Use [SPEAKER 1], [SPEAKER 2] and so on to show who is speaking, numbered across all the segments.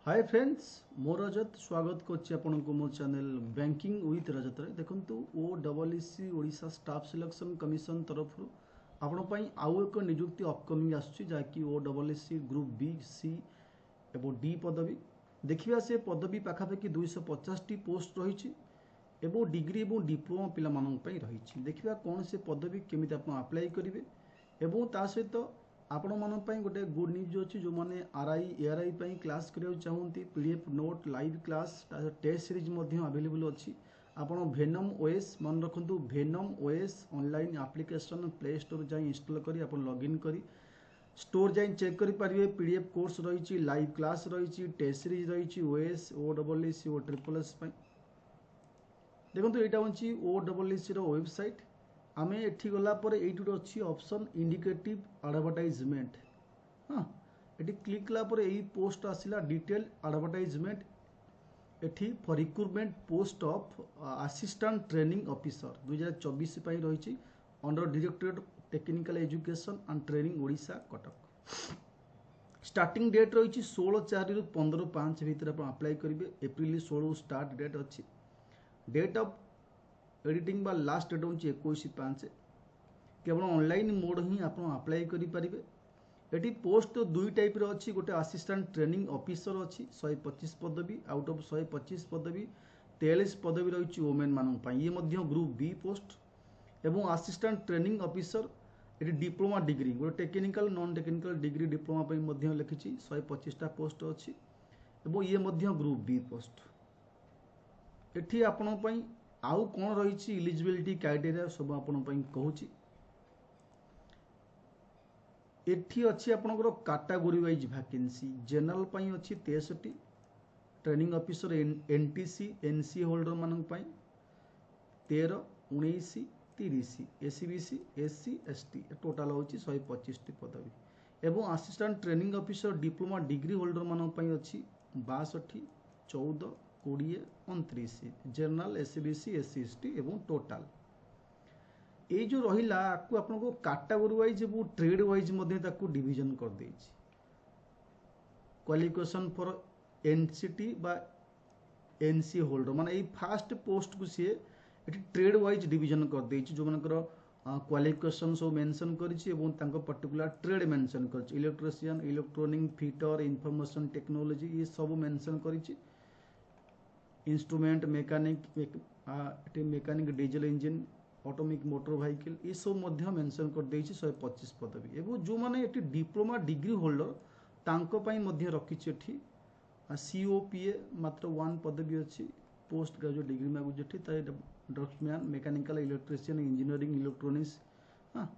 [SPEAKER 1] Hi friends मो रजत स्वागत करछि आपनको मो चैनल बैंकिंग विथ रजत रे देखंतु ओडब्ल्यूसी ओडिशा स्टाफ सिलेक्शन कमिशन तरफ आपण पई आउ एक नियुक्ति अपकमिंग आसछि जाकि ओडब्ल्यूसी ग्रुप बी सी एवं डी पदवी देखिबा से पदवी पाखापाखि 250 टी पोस्ट रही एवं डिग्री और डिप्लोमा पिला मानन पई रही देखिबा कौन से पदवी केमिति आपण अप्लाई करिवे एवं ता सहित आपण मान गोटे गुड न्यूज अच्छी जो मैंने आरआई एआरआई क्लास करा चाहती PDF note live class test series available अच्छी आपण भेनम ओएस मन रखु भेनम OS online application play store जाई इंस्टॉल करी आपण लॉगिन करी स्टोर जाई चेक करि पारिबे पीडीएफ कोर्स रही लाइव क्लास रही टेस्ट सीरीज रही ओएस ओडब्ल्यूसी ओ ट्रिपल एस देखो यहाँ हूँ ओडब्ल्यूसी वेबसाइट आमे एठी गला पर एठी अच्छी ऑप्शन इंडिकेटिव एडवर्टाइजमेंट हाँ एठी क्लिक कला पर एई पोस्ट आसिला डिटेल एडवर्टाइजमेंट एठी for recruitment post of assistant training officer 2024 पई रही under directorate technical education and training Odisha Cuttack starting date रही 16/4 रु 15/5 भितर आप अप्लाई करेंगे एप्रिल 16 स्टार्ट डेट अच्छी डेट ऑफ एडिटिंग बा लास्ट डेट हूँ 21/5 केवल ऑनलाइन मोड ही आप अप्लाई करेंगे एटी पोस्ट दुई टाइप अच्छी गोटे असिस्टेंट ट्रेनिंग ऑफिसर अच्छी 125 पदवी आउट ऑफ 125 पदवी 43 पदवी रही वोमेन मानक ये ग्रुप बी पोस्ट एवं असिस्टेंट ट्रेनिंग ऑफिसर ये डिप्लोमा डिग्री गोटे technical non technical degree diploma लिखी 125टा पोस्ट अच्छी एवं ये ग्रुप बी पोस्ट एटी आपण आउ कौन रही इलिजिबिलिटी क्राइटेरिया सब आपण कहूँ एठी अच्छी आपणकर कैटेगरी वाइज वैकेंसी जनरल पई अच्छी 63 training officer NTC NC holder मानक पई 13 19 30 एसीबीसी एससी एसटी टोटाल होची 125 टी पदवी एवं assistant training officer diploma degree holder मानक पई अच्छी 62 14 20 29 जनरल एसीबीसी एससी एसटी एवं टोटाल ये जो रहा आपको आपको कैटेगरी वाइज और ट्रेड वाइज डिविजन कर देछि क्वालिफिकेशन फॉर एनसीटी बा एनसी होल्डर माने फास्ट पोस्ट को सी ट्रेड वाइज डिविजन कर देछि जो मनकर क्वालिफिकेशन सब मेंशन करिछि एवं तांको पर्टिकुलर ट्रेड मेंशन करिछि electrician electronic fitter information technology ये सब मेंशन करिछि instrument mechanic mechanic diesel engine ऑटोमिक मोटर व्हीकल ये सब मेंशन कर देछि 125 पदवी एवं जो माने एटी डिप्लोमा डिग्री होल्डर तांको पई मध्य रखिछि एठी सीओपीए मात्र 1 पदवी अच्छी पोस्ट ग्रेजुएट डिग्री मागु जेठी ड्रग्समैन मैकेनिकल इलेक्ट्रिशियन इंजीनियरिंग इलेक्ट्रॉनिक्स हाँ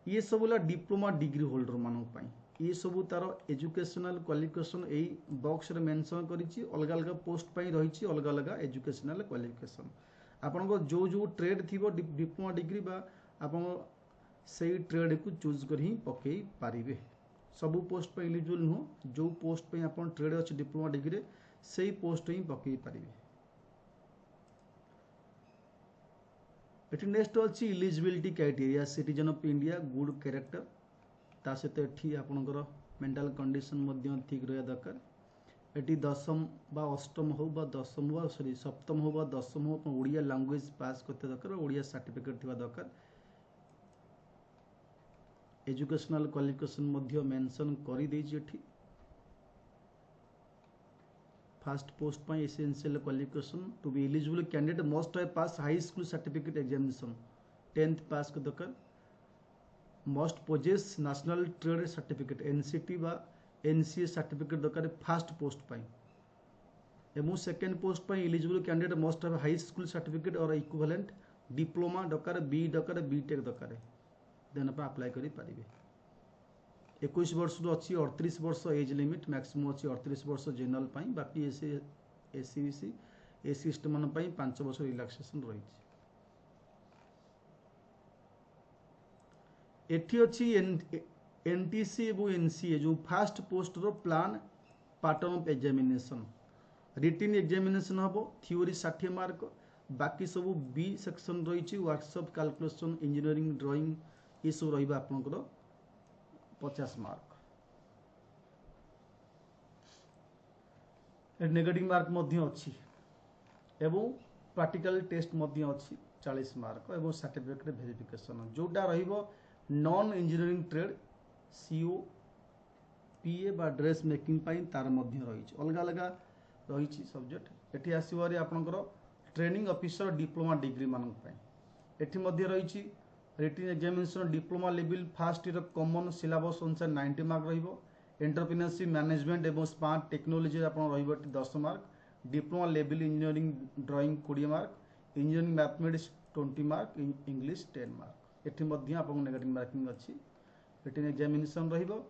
[SPEAKER 1] ये सब डिप्लोमा डिग्री होल्डर मानक पई ये सब तार एजुकेशनल क्वालिफिकेशन यही बॉक्स रे मेंशन करिछि अलग अलग पोस्ट पई रहिछि अलग अलग एजुकेशनल क्वालिफिकेशन आपण जो जो ट्रेड थी डिप्लोमा डिग्री बा आपण से ट्रेड को चूज कर ही पकई पारिबे सबू पोस्ट पे एलिजिबल नुह जो पोस्ट पे आपण ट्रेड अच्छी डिप्लोमा डिग्री से पोस्ट ही पकई पारिबे एटी नेक्स्ट अच्छी eligibility criteria citizen of India good character ता सहित एठी आपणकर मेंटल कंडीशन ठीक रहा दरकार एटी दशम बा अष्टम हो बा दशम हो सॉरी सप्तम हो बा दशम हो ओडिया लैंग्वेज पास करते दरकार ओडिया सर्टिफिकेट थिबा दरकार एजुकेशनल क्वालिफिकेशन मेंशन करि देछि एठी फर्स्ट पोस्ट पर essential qualification to be eligible candidate must have pass high school certificate examination 10th pass कर दरकार must possess national trade certificate NCT बा एनसीए सर्टिफिकेट दरकार फास्ट पोस्ट पाई एवं सेकेंड पोस्ट पाई eligible candidate must have high school certificate और equivalent diploma दरकार बी दरकार बीटेक दरकार देन आप अप्लाई करि पारिबे 21 वर्ष रो अच्छी 38 वर्ष एज लिमिट मैक्सिमम अच्छी 38 वर्ष जनरल पाई बाकी एससीबीसी एससी एसटी मान पाई 5 वर्ष रिलैक्सेशन रही एठी अच्छी एनटीसी एवं एनसीए जो फास्ट पोस्ट रो plan pattern of examination written examination हम थ्योरी 60 मार्क बाकी सब बी सेक्शन रही वर्कशॉप कैलकुलेशन इंजीनियरिंग ड्राइंग ये सब रही आपंकर 50 मार्क नेगेटिव मार्क मध्य अच्छी एवं प्रैक्टिकल टेस्ट मध्य अच्छी 40 मार्क एवं सर्टिफिकेट वेरिफिकेशन जोटा रहिबो नॉन इंजीनियरिंग ट्रेड सीओ पीए बा ड्रेस मेकिंग पाई तार मध्य रही अलग अलग रही सब्जेक्ट एटी आसबारे आपंकर ट्रेनिंग ऑफिसर डिप्लोमा डिग्री मानक एटी मध्य रही written examination diploma level first year common syllabus अनुसार 90 मार्क रहिबो एंटरप्रेन्योरशिप मैनेजमेंट एवं स्मार्ट टेक्नोलॉजी आप 10 mark diploma level engineering drawing 20 mark engineering mathematics 20 mark English 10 mark एटी मध्य आप नेगेटिव मार्किंग अच्छी रिटिन एग्जामिनेशन रहिबो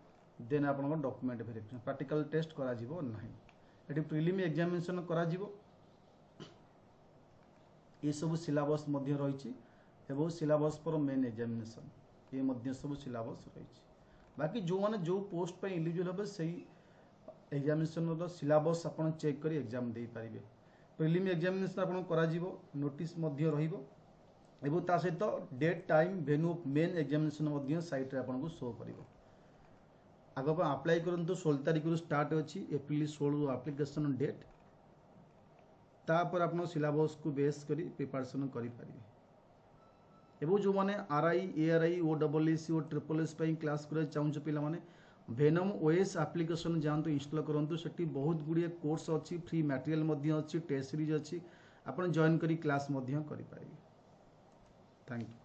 [SPEAKER 1] देन आप डॉक्यूमेंट वेरिफिकेशन प्रैक्टिकल टेस्ट करा जिवो नाही एटी प्रिलिम एग्जामिनेशन करा जिवो ये सब सिलेबस मध्य रही एवं सिलेबस पर मेन एग्जामिनेशन ये मध्य सब सिलेबस रही बाकी जो माने जो पोस्ट पे एलिजिबल होबे सही एग्जामिनेशन रो सिलेबस आपण चेक करी एग्जाम दे पारिबे प्रिलिम एग्जामिनेशन आपण करा जिवो नोटिस मध्य रहिबो एवं ता सहित date time venue main examination मध्य साइट रे आपण को शो करिवो आगो पर अप्लाई करंतु 16 तारिख रु स्टार्ट अछि एप्रिल 16 एप्लिकेशन डेट तापर आपण सिलेबस को बेस करी प्रिपरेशन करि पारिबे एवं जो माने आरआई एआरआई ओ डबलएससी ओ ट्रिपल एस पाई क्लास करे चाहूछ पिला माने वेनम ओएस एप्लिकेशन जानतु इंस्टॉल करंतु सेठी बहुत गुडिए कोर्स अछि फ्री मटेरियल मध्य अछि टेस्ट सीरीज अछि आपण जॉइन करी क्लास मध्य करि पारिबे थैंक यू।